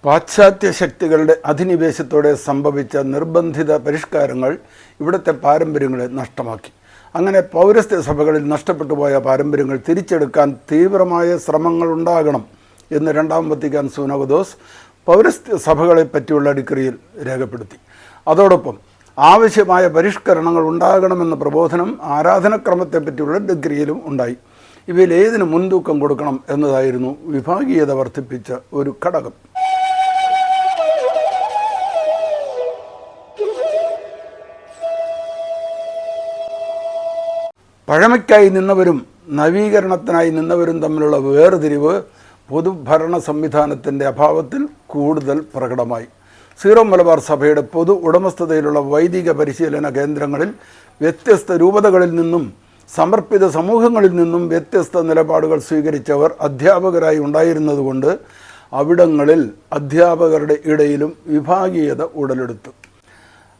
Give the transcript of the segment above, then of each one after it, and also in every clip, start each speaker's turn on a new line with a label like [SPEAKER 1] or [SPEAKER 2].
[SPEAKER 1] പാശ്ചാത്യ ശക്തികളുടെ അധിനിവേശത്തോടെ സംഭവിച്ച നിർബന്ധിത പരിഷ്കാരങ്ങൾ ഇവിടുത്തെ പാരമ്പര്യങ്ങളെ നഷ്ടമാക്കി. അങ്ങനെ പൗരസ്ത്യ സഭകളിൽ നഷ്ടപ്പെട്ടു പോയ പാരമ്പര്യങ്ങൾ തിരിച്ചെടുക്കാൻ തീവ്രമായ ശ്രമങ്ങൾ ഉണ്ടാകണം എന്ന് രണ്ടാം വത്തിക്കാൻ സൂനോദോസ് പൗരസ്ത്യ സഭകളെ പറ്റിയുള്ള ഡിക്രിയിൽ രേഖപ്പെടുത്തി. അതോടൊപ്പം ആവശ്യമായ പരിഷ്കരണങ്ങൾ ഉണ്ടാകണമെന്ന പ്രബോധനം ആരാധനക്രമത്തെപ്പറ്റിയുള്ള ഡിക്രിയിലും ഉണ്ടായി. ഇവയിൽ ഏതിന് മുൻതൂക്കം കൊടുക്കണം എന്നതായിരുന്നു വിഭാഗീയത വർദ്ധിപ്പിച്ച ഒരു ഘടകം. പഴമയ്ക്കായി നിന്നവരും നവീകരണത്തിനായി നിന്നവരും തമ്മിലുള്ള വേർതിരിവ് പൊതുഭരണ സംവിധാനത്തിൻ്റെ അഭാവത്തിൽ കൂടുതൽ പ്രകടമായി. സീറോ മലബാർ സഭയുടെ പൊതു ഉടമസ്ഥതയിലുള്ള വൈദിക പരിശീലന കേന്ദ്രങ്ങളിൽ വ്യത്യസ്ത രൂപതകളിൽ നിന്നും സമർപ്പിത സമൂഹങ്ങളിൽ നിന്നും വ്യത്യസ്ത നിലപാടുകൾ സ്വീകരിച്ചവർ അധ്യാപകരായി ഉണ്ടായിരുന്നതുകൊണ്ട് അവിടങ്ങളിൽ അധ്യാപകരുടെ ഇടയിലും വിഭാഗീയത ഉടലെടുത്തു.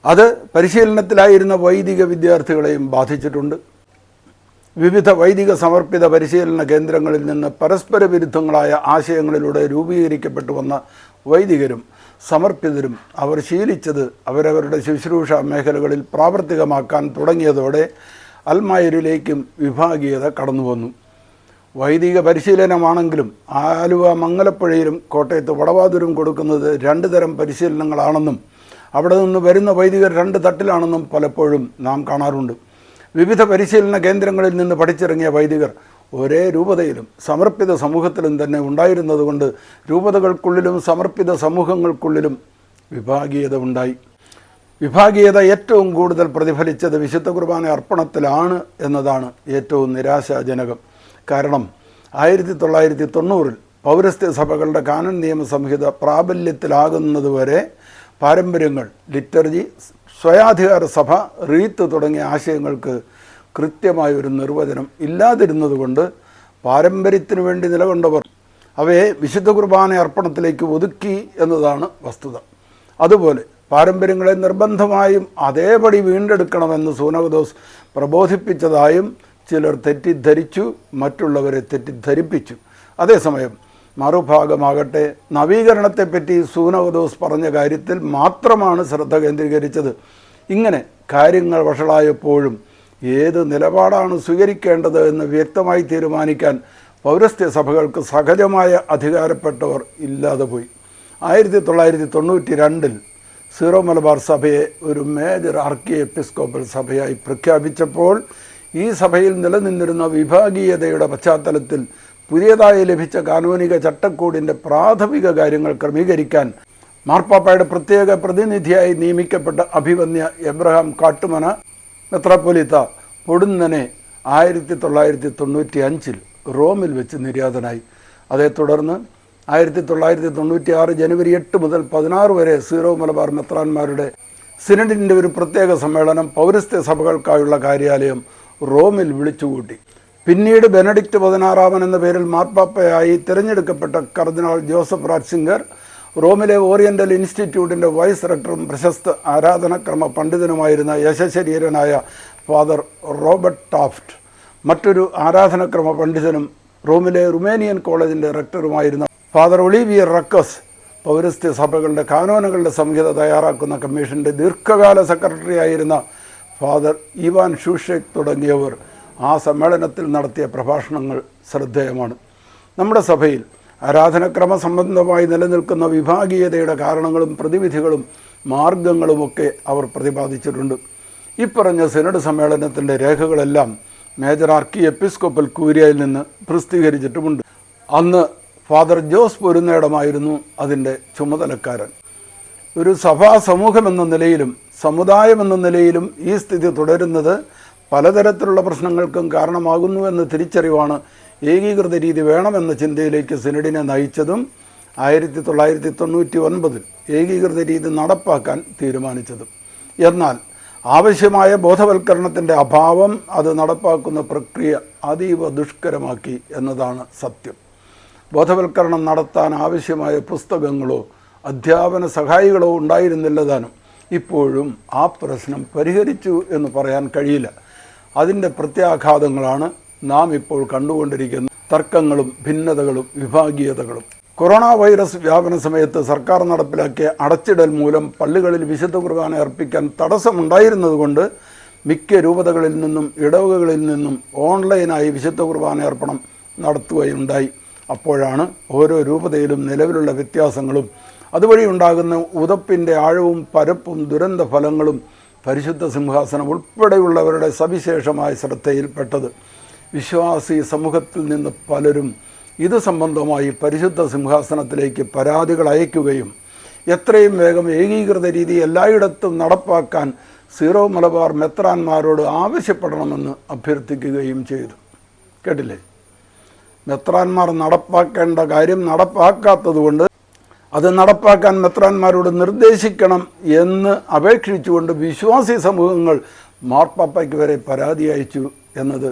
[SPEAKER 1] അത് പരിശീലനത്തിലായിരുന്ന വൈദിക വിദ്യാർത്ഥികളെയും ബാധിച്ചിട്ടുണ്ട്. വിവിധ വൈദിക സമർപ്പിത പരിശീലന കേന്ദ്രങ്ങളിൽ നിന്ന് പരസ്പര വിരുദ്ധങ്ങളായ ആശയങ്ങളിലൂടെ രൂപീകരിക്കപ്പെട്ടു വന്ന വൈദികരും സമർപ്പിതരും അവർ ശീലിച്ചത് അവരവരുടെ ശുശ്രൂഷ മേഖലകളിൽ പ്രാവർത്തികമാക്കാൻ തുടങ്ങിയതോടെ അൽമായരിലേക്കും വിഭാഗീയത കടന്നു വന്നു. വൈദിക പരിശീലനമാണെങ്കിലും ആലുവ മംഗലപ്പുഴയിലും കോട്ടയത്ത് വടവാതൂരും കൊടുക്കുന്നത് രണ്ട് തരം പരിശീലനങ്ങളാണെന്നും അവിടെ നിന്ന് വരുന്ന വൈദികർ രണ്ട് തട്ടിലാണെന്നും പലപ്പോഴും നാം കാണാറുണ്ട്. വിവിധ പരിശീലന കേന്ദ്രങ്ങളിൽ നിന്ന് പഠിച്ചിറങ്ങിയ വൈദികർ ഒരേ രൂപതയിലും സമർപ്പിത സമൂഹത്തിലും തന്നെ ഉണ്ടായിരുന്നതുകൊണ്ട് രൂപതകൾക്കുള്ളിലും സമർപ്പിത സമൂഹങ്ങൾക്കുള്ളിലും വിഭാഗീയത ഉണ്ടായി. വിഭാഗീയത ഏറ്റവും കൂടുതൽ പ്രതിഫലിച്ചത് വിശുദ്ധ കുർബാന അർപ്പണത്തിലാണ് എന്നതാണ് ഏറ്റവും നിരാശാജനകം. കാരണം 1990 പൗരസ്ത്യ സഭകളുടെ കാനൻ നിയമസംഹിത പ്രാബല്യത്തിലാകുന്നതുവരെ പാരമ്പര്യങ്ങൾ, ലിറ്റർജി, സ്വയാധികാര സഭ, റീത്ത് തുടങ്ങിയ ആശയങ്ങൾക്ക് കൃത്യമായൊരു നിർവചനം ഇല്ലാതിരുന്നതുകൊണ്ട് പാരമ്പര്യത്തിനു വേണ്ടി നിലകൊണ്ടവർ അവയെ വിശുദ്ധ കുർബാന അർപ്പണത്തിലേക്ക് ഒതുക്കി എന്നതാണ് വസ്തുത. അതുപോലെ പാരമ്പര്യങ്ങളെ നിർബന്ധമായും അതേപടി വീണ്ടെടുക്കണമെന്ന് സൂനോദോസ് പ്രബോധിപ്പിച്ചതായും ചിലർ തെറ്റിദ്ധരിച്ചു, മറ്റുള്ളവരെ തെറ്റിദ്ധരിപ്പിച്ചു. അതേസമയം മറുഭാഗമാകട്ടെ നവീകരണത്തെപ്പറ്റി സൂനോദോസ് പറഞ്ഞ കാര്യത്തിൽ മാത്രമാണ് ശ്രദ്ധ കേന്ദ്രീകരിച്ചത്. ഇങ്ങനെ കാര്യങ്ങൾ വഷളായപ്പോഴും ഏത് നിലപാടാണ് സ്വീകരിക്കേണ്ടത് എന്ന് വ്യക്തമായി തീരുമാനിക്കാൻ പൗരസ്ത്യ സഭകൾക്ക് സഹജമായ അധികാരപ്പെട്ടവർ ഇല്ലാതെ പോയി. 1992 സീറോ മലബാർ സഭയെ ഒരു മേജർ ആർക്കി എപ്പിസ്കോപ്പൽ സഭയായി പ്രഖ്യാപിച്ചപ്പോൾ ഈ സഭയിൽ നിലനിന്നിരുന്ന വിഭാഗീയതയുടെ പശ്ചാത്തലത്തിൽ പുതിയതായി ലഭിച്ച കാനോനിക ചട്ടക്കൂടിൻ്റെ പ്രാഥമിക കാര്യങ്ങൾ ക്രമീകരിക്കാൻ മാർപ്പാപ്പയുടെ പ്രത്യേക പ്രതിനിധിയായി നിയമിക്കപ്പെട്ട അഭിവന്യ എബ്രഹാം കാട്ടുമന മെത്രാപ്പൊലീത്ത പൊടുന്നനെ 1995 റോമിൽ വെച്ച് നിര്യാതനായി. അതേ തുടർന്ന് 1996 ജനുവരി 8 മുതൽ 16 വരെ സീറോ മലബാർ മെത്രാന്മാരുടെ സിനഡിൻ്റെ ഒരു പ്രത്യേക സമ്മേളനം പൗരസ്ത്യ സഭകൾക്കായുള്ള കാര്യാലയം റോമിൽ വിളിച്ചുകൂട്ടി. പിന്നീട് ബെനഡിക്റ്റ് 16 എന്ന പേരിൽ മാർപ്പാപ്പയായി തിരഞ്ഞെടുക്കപ്പെട്ട കർദിനാൾ ജോസഫ് റാറ്റ്സിംഗർ, റോമിലെ ഓറിയൻ്റൽ ഇൻസ്റ്റിറ്റ്യൂട്ടിൻ്റെ വൈസ് റെക്ടറും പ്രശസ്ത ആരാധനക്രമ പണ്ഡിതനുമായിരുന്ന യശശരീരനായ ഫാദർ റോബർട്ട് ടാഫ്റ്റ്, മറ്റൊരു ആരാധനക്രമ പണ്ഡിതനും റോമിലെ റുമേനിയൻ കോളേജിൻ്റെ റെക്ടറുമായിരുന്ന ഫാദർ ഒളീവിയർ റക്കസ്, പൗരസ്ത്യ സഭകളുടെ കാനോനുകളുടെ സംഹിത തയ്യാറാക്കുന്ന കമ്മീഷൻ്റെ ദീർഘകാല സെക്രട്ടറി ആയിരുന്ന ഫാദർ ഇവാൻ ഷൂഷേക്ക് തുടങ്ങിയവർ ആ സമ്മേളനത്തിൽ നടത്തിയ പ്രഭാഷണങ്ങൾ ശ്രദ്ധേയമാണ്. നമ്മുടെ സഭയിൽ ആരാധനക്രമ സംബന്ധമായി നിലനിൽക്കുന്ന വിഭാഗീയതയുടെ കാരണങ്ങളും പ്രതിവിധികളും മാർഗങ്ങളുമൊക്കെ അവർ പ്രതിപാദിച്ചിട്ടുണ്ട്. ഇപ്പറഞ്ഞ സിനഡ് സമ്മേളനത്തിൻ്റെ രേഖകളെല്ലാം മേജർ ആർക്കി എപ്പിസ്കോപ്പൽ കൂരിയയിൽ നിന്ന് പ്രസിദ്ധീകരിച്ചിട്ടുമുണ്ട്. അന്ന് ഫാദർ ജോസ് പൊരുന്നേടമായിരുന്നു അതിൻ്റെ ചുമതലക്കാരൻ. ഒരു സഭാ സമൂഹമെന്ന നിലയിലും സമുദായമെന്ന നിലയിലും ഈ സ്ഥിതി തുടരുന്നത് പലതരത്തിലുള്ള പ്രശ്നങ്ങൾക്കും കാരണമാകുന്നു എന്ന തിരിച്ചറിവാണ് ഏകീകൃത രീതി വേണമെന്ന ചിന്തയിലേക്ക് സിനഡിനെ നയിച്ചതും 1999 ഏകീകൃത രീതി നടപ്പാക്കാൻ തീരുമാനിച്ചതും. എന്നാൽ ആവശ്യമായ ബോധവൽക്കരണത്തിൻ്റെ അഭാവം അത് നടപ്പാക്കുന്ന പ്രക്രിയ അതീവ ദുഷ്കരമാക്കി എന്നതാണ് സത്യം. ബോധവൽക്കരണം നടത്താൻ ആവശ്യമായ പുസ്തകങ്ങളോ അധ്യാപന സഹായികളോ ഉണ്ടായിരുന്നില്ല താനും. ഇപ്പോഴും ആ പ്രശ്നം പരിഹരിച്ചു എന്ന് പറയാൻ കഴിയില്ല. അതിൻ്റെ പ്രത്യാഘാതങ്ങളാണ് നാം ഇപ്പോൾ കണ്ടുകൊണ്ടിരിക്കുന്ന തർക്കങ്ങളും ഭിന്നതകളും വിഭാഗീയതകളും. കൊറോണ വൈറസ് വ്യാപന സമയത്ത് സർക്കാർ നടപ്പിലാക്കിയ അടച്ചിടൽ മൂലം പള്ളികളിൽ വിശുദ്ധ കുർബാന അർപ്പിക്കാൻ തടസ്സമുണ്ടായിരുന്നതുകൊണ്ട് മിക്ക രൂപതകളിൽ നിന്നും ഇടവകകളിൽ നിന്നും ഓൺലൈനായി വിശുദ്ധ കുർബാന അർപ്പണം നടത്തുകയുണ്ടായി. അപ്പോഴാണ് ഓരോ രൂപതയിലും നിലവിലുള്ള വ്യത്യാസങ്ങളും അതുവഴി ഉണ്ടാകുന്ന ഉതപ്പിൻ്റെ ആഴവും പരപ്പും ദുരന്ത ഫലങ്ങളും പരിശുദ്ധ സിംഹാസനം ഉൾപ്പെടെയുള്ളവരുടെ സവിശേഷമായ ശ്രദ്ധയിൽപ്പെട്ടത്. വിശ്വാസി സമൂഹത്തിൽ നിന്ന് പലരും ഇത് സംബന്ധമായി പരിശുദ്ധ സിംഹാസനത്തിലേക്ക് പരാതികൾ അയക്കുകയും എത്രയും വേഗം ഏകീകൃത രീതി എല്ലായിടത്തും നടപ്പാക്കാൻ സീറോ മലബാർ മെത്രാന്മാരോട് ആവശ്യപ്പെടണമെന്ന് അഭ്യർത്ഥിക്കുകയും ചെയ്തു. കേട്ടില്ലേ? മെത്രാന്മാർ നടപ്പാക്കേണ്ട കാര്യം നടപ്പാക്കാത്തതുകൊണ്ട് അത് നടപ്പാക്കാൻ മെത്രാന്മാരോട് നിർദ്ദേശിക്കണം എന്ന് അപേക്ഷിച്ചുകൊണ്ട് വിശ്വാസി സമൂഹങ്ങൾ മാർപ്പാപ്പയ്ക്ക് വരെ പരാതി അയച്ചു എന്നത്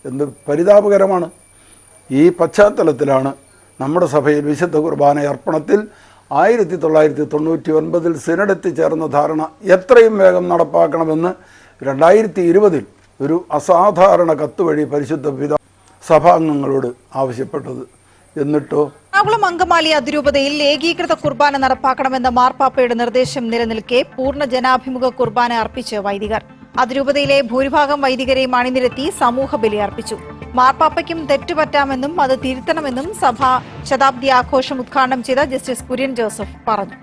[SPEAKER 1] എന്ത് പരിതാപകരമാണ്. ഈ പശ്ചാത്തലത്തിലാണ് നമ്മുടെ സഭയിൽ വിശുദ്ധ കുർബാന അർപ്പണത്തിൽ 1999 സിനഡ് ചേർന്ന ധാരണ എത്രയും വേഗം നടപ്പാക്കണമെന്ന് 2020 ഒരു അസാധാരണ കത്ത് വഴി പരിശുദ്ധ പിതാ സഭാംഗങ്ങളോട് ആവശ്യപ്പെട്ടത്. എന്നിട്ടോ
[SPEAKER 2] എറണാകുളം അങ്കമാലി അതിരൂപതയിൽ ഏകീകൃത കുർബാന നടപ്പാക്കണമെന്ന മാർപ്പാപ്പയുടെ നിർദ്ദേശം നിലനിൽക്കെ പൂർണ്ണ ജനാഭിമുഖ കുർബാന അർപ്പിച്ച് വൈദികർ. അതിരൂപതയിലെ ഭൂരിഭാഗം വൈദികരെയും അണിനിരത്തി സമൂഹ ബലി അർപ്പിച്ചു. മാർപ്പാപ്പയ്ക്കും തെറ്റുപറ്റാമെന്നും അത് തിരുത്തണമെന്നും സഭ ശതാബ്ദി ആഘോഷം ഉദ്ഘാടനം ചെയ്ത ജസ്റ്റിസ് കുര്യൻ ജോസഫ് പറഞ്ഞു.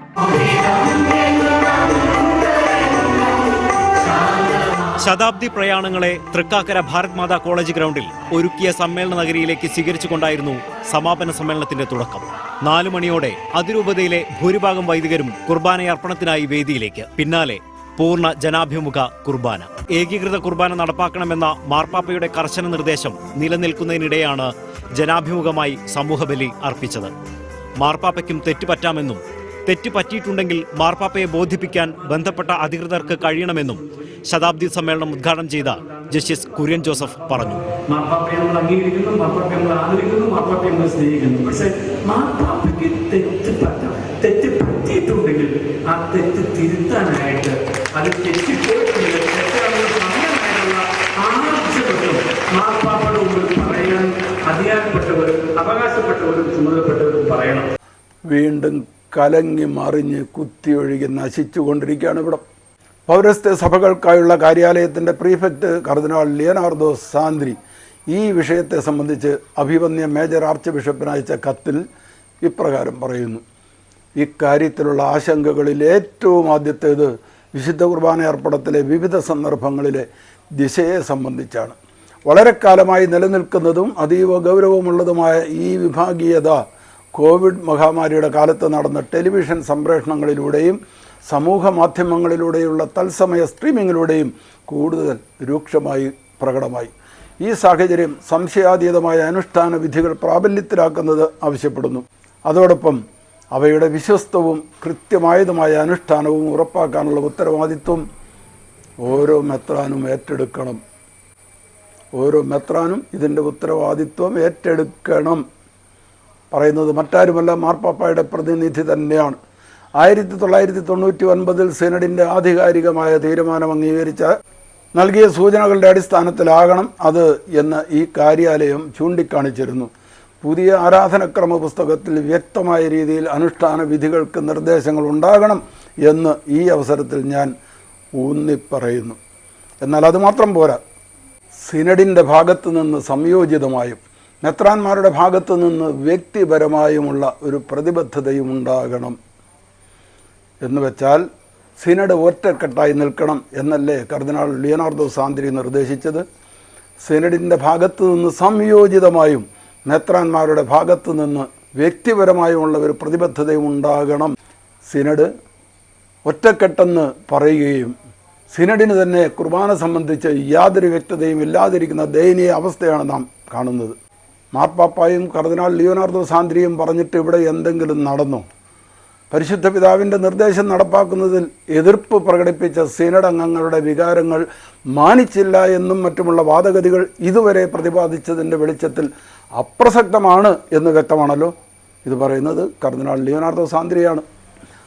[SPEAKER 3] ശതാബ്ദി പ്രയാണങ്ങളെ തൃക്കാക്കര ഭാരത് മാതാ കോളേജ് ഗ്രൗണ്ടിൽ ഒരുക്കിയ സമ്മേളന നഗരിയിലേക്ക് സ്വീകരിച്ചുകൊണ്ടായിരുന്നു സമാപന സമ്മേളനത്തിന്റെ തുടക്കം. 4 മണിയോടെ അതിരൂപതയിലെ ഭൂരിഭാഗം വൈദികരും കുർബാനയർപ്പണത്തിനായി വേദിയിലേക്ക്. പിന്നാലെ പൂർണ്ണ ജനാഭിമുഖ കുർബാന. ഏകീകൃത കുർബാന നടപ്പാക്കണമെന്ന മാർപ്പാപ്പയുടെ കർശന നിർദ്ദേശം നിലനിൽക്കുന്നതിനിടെയാണ് ജനാഭിമുഖമായി സമൂഹബലി അർപ്പിച്ചത്. മാർപ്പാപ്പയ്ക്കും തെറ്റുപറ്റാമെന്നും തെറ്റ് പറ്റിയിട്ടുണ്ടെങ്കിൽ മാർപ്പാപ്പയെ ബോധിപ്പിക്കാൻ ബന്ധപ്പെട്ട അധികൃതർക്ക് കഴിയണമെന്നും ശതാബ്ദി സമ്മേളനം ഉദ്ഘാടനം ചെയ്ത ജസ്റ്റിസ് കുര്യൻ ജോസഫ് പറഞ്ഞു.
[SPEAKER 4] മാർപ്പാപ്പയെ നമ്മൾ അംഗീകരിക്കുന്നു, മാർപ്പാപ്പയെ നമ്മൾ ആദരിക്കുന്നു, മാർപ്പാപ്പയെ നമ്മൾ സ്നേഹിക്കുന്നു. പക്ഷേ മാർപ്പാപ്പയ്ക്ക് തെറ്റ് പറ്റിയിട്ടുണ്ടെങ്കിൽ ആ തെറ്റ് തിരുത്താനായിട്ട് അത് തെറ്റിപ്പോയിട്ടുണ്ടെങ്കിൽ തെറ്റാണെന്ന് പറയാനായിട്ടുള്ള ആവശ്യപ്പെട്ടും മാർപ്പാപ്പയുടെ മുമ്പിൽ പറയാൻ അധികാരപ്പെട്ടവരും അവകാശപ്പെട്ടവരും ചുമതലപ്പെട്ടവരും പറയണം.
[SPEAKER 1] വീണ്ടും കലങ്ങി മറിഞ്ഞ് കുത്തിയൊഴുകി നശിച്ചുകൊണ്ടിരിക്കുകയാണ് ഇവിടം. പൗരസ്ത്യ സഭകൾക്കായുള്ള കാര്യാലയത്തിൻ്റെ പ്രീഫെക്റ്റ് കർദിനാൾ ലിയനാർദോ സാന്ദ്രി ഈ വിഷയത്തെ സംബന്ധിച്ച് അഭിവന്യ മേജർ ആർച്ച് ബിഷപ്പിന് അയച്ച കത്തിൽ ഇപ്രകാരം പറയുന്നു. ഇക്കാര്യത്തിലുള്ള ആശങ്കകളിൽ ഏറ്റവും ആദ്യത്തേത് വിശുദ്ധ കുർബാന അർപ്പണത്തിലെ വിവിധ സന്ദർഭങ്ങളിലെ ദിശയെ സംബന്ധിച്ചാണ്. വളരെ കാലമായി നിലനിൽക്കുന്നതും അതീവ ഗൗരവമുള്ളതുമായ ഈ വിഭാഗീയത കോവിഡ് മഹാമാരിയുടെ കാലത്ത് നടന്ന ടെലിവിഷൻ സംപ്രേഷണങ്ങളിലൂടെയും സമൂഹ മാധ്യമങ്ങളിലൂടെയുള്ള തത്സമയ സ്ട്രീമിങ്ങിലൂടെയും കൂടുതൽ രൂക്ഷമായി പ്രകടമായി. ഈ സാഹചര്യം സംശയാതീതമായ അനുഷ്ഠാന വിധികൾ പ്രാബല്യത്തിലാക്കുന്നത് ആവശ്യപ്പെടുന്നു. അതോടൊപ്പം അവയുടെ വിശ്വസ്തവും കൃത്യമായതുമായ അനുഷ്ഠാനവും ഉറപ്പാക്കാനുള്ള ഉത്തരവാദിത്വം ഓരോ മെത്രാനും ഏറ്റെടുക്കണം. ഓരോ മെത്രാനും ഇതിൻ്റെ ഉത്തരവാദിത്വം ഏറ്റെടുക്കണം. പറയുന്നത് മറ്റാരുമല്ല, മാർപ്പാപ്പയുടെ പ്രതിനിധി തന്നെയാണ്. 1999 സിനഡിൻ്റെ ആധികാരികമായ തീരുമാനം അംഗീകരിച്ച നൽകിയ സൂചനകളുടെ അടിസ്ഥാനത്തിലാകണം അത് എന്ന് ഈ കാര്യാലയം ചൂണ്ടിക്കാണിച്ചിരുന്നു. പുതിയ ആരാധനക്രമ പുസ്തകത്തിൽ വ്യക്തമായ രീതിയിൽ അനുഷ്ഠാന വിധികൾക്ക് നിർദ്ദേശങ്ങൾ ഉണ്ടാകണം എന്ന് ഈ അവസരത്തിൽ ഞാൻ ഊന്നിപ്പറയുന്നു. എന്നാൽ അതുമാത്രം പോരാ, സിനഡിൻ്റെ ഭാഗത്തു നിന്ന് സംയോജിതമായും മെത്രാന്മാരുടെ ഭാഗത്തു നിന്ന് വ്യക്തിപരമായുമുള്ള ഒരു പ്രതിബദ്ധതയും ഉണ്ടാകണം. എന്നുവെച്ചാൽ സിനഡ് ഒറ്റക്കെട്ടായി നിൽക്കണം എന്നല്ലേ കർദിനാൾ ലിയനാർദോ സാന്ദ്രി നിർദ്ദേശിച്ചത്. സിനഡിൻ്റെ ഭാഗത്തു നിന്ന് സംയോജിതമായും മെത്രാന്മാരുടെ ഭാഗത്തു നിന്ന് വ്യക്തിപരമായുമുള്ള ഒരു പ്രതിബദ്ധതയും ഉണ്ടാകണം. സിനഡ് ഒറ്റക്കെട്ടെന്ന് പറയുകയും സിനഡിന് തന്നെ കുർബാന സംബന്ധിച്ച് യാതൊരു വ്യക്തതയും ഇല്ലാതിരിക്കുന്ന ദയനീയ അവസ്ഥയാണ് നാം കാണുന്നത്. മാർപ്പാപ്പായും കർദിനാൾ ലിയോനാർദോ സാന്ദ്രിയും പറഞ്ഞിട്ട് ഇവിടെ എന്തെങ്കിലും നടന്നോ? പരിശുദ്ധ പിതാവിൻ്റെ നിർദ്ദേശം നടപ്പാക്കുന്നതിൽ എതിർപ്പ് പ്രകടിപ്പിച്ച സിനഡ് അംഗങ്ങളുടെ വികാരങ്ങൾ മാനിച്ചില്ല എന്നും മറ്റുമുള്ള വാദഗതികൾ ഇതുവരെ പ്രതിപാദിച്ചതിൻ്റെ വെളിച്ചത്തിൽ അപ്രസക്തമാണ് എന്ന് വ്യക്തമാണല്ലോ. ഇത് പറയുന്നത് കർദിനാൾ ലിയോനാർദോ സാന്ദ്രിയാണ്.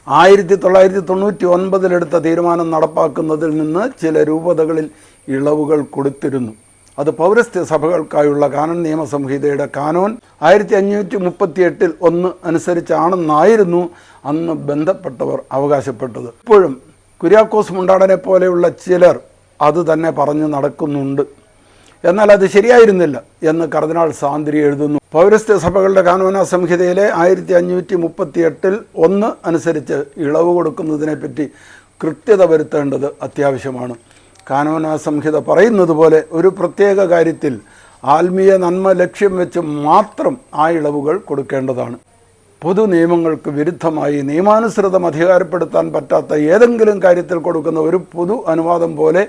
[SPEAKER 1] 1999 എടുത്ത തീരുമാനം നടപ്പാക്കുന്നതിൽ നിന്ന് ചില രൂപതകളിൽ ഇളവുകൾ കൊടുത്തിരുന്നു. അത് പൗരസ്ത്യ സഭകൾക്കായുള്ള കാനോൻ നിയമസംഹിതയുടെ കാനോൻ 1538 1 അനുസരിച്ചാണെന്നായിരുന്നു അന്ന് ബന്ധപ്പെട്ടവർ അവകാശപ്പെട്ടത്. ഇപ്പോഴും കുര്യാക്കോസ് മുണ്ടാടനെ പോലെയുള്ള ചിലർ അത് തന്നെ പറഞ്ഞു നടക്കുന്നുണ്ട്. എന്നാൽ അത് ശരിയായിരുന്നില്ല എന്ന് കർദിനാൾ സാന്ദ്രി എഴുതുന്നു. പൗരസ്ത്യ സഭകളുടെ കാനോന സംഹിതയിലെ 1538 1 അനുസരിച്ച് ഇളവ് കൊടുക്കുന്നതിനെപ്പറ്റി കൃത്യത വരുത്തേണ്ടത് അത്യാവശ്യമാണ്. കാനോന സംഹിത പറയുന്നത് പോലെ ഒരു പ്രത്യേക കാര്യത്തിൽ ആത്മീയ നന്മ ലക്ഷ്യം വെച്ച് മാത്രം ആ ഇളവുകൾ കൊടുക്കേണ്ടതാണ്. പൊതു നിയമങ്ങൾക്ക് വിരുദ്ധമായി നിയമാനുസൃതം അധികാരപ്പെടുത്താൻ പറ്റാത്ത ഏതെങ്കിലും കാര്യത്തിൽ കൊടുക്കുന്ന ഒരു പൊതു അനുവാദം പോലെ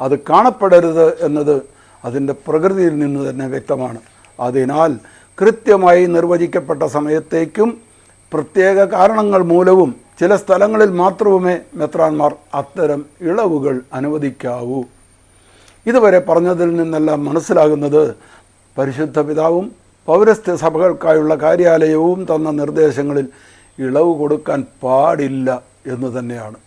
[SPEAKER 1] അത് കാണപ്പെടരുത് എന്നത് അതിൻ്റെ പ്രകൃതിയിൽ നിന്ന് തന്നെ വ്യക്തമാണ്. അതിനാൽ കൃത്യമായി നിർവചിക്കപ്പെട്ട സമയത്തേക്കും പ്രത്യേക കാരണങ്ങൾ മൂലവും ചില സ്ഥലങ്ങളിൽ മാത്രമേ മെത്രാന്മാർ അത്തരം ഇളവുകൾ അനുവദിക്കാവൂ. ഇതുവരെ പറഞ്ഞതിൽ നിന്നെല്ലാം മനസ്സിലാകുന്നത് പരിശുദ്ധ പിതാവും പൗരസ്ത്യ സഭകൾക്കായുള്ള കാര്യാലയവും തന്ന നിർദ്ദേശങ്ങളിൽ ഇളവ് കൊടുക്കാൻ പാടില്ല എന്ന് തന്നെയാണ്.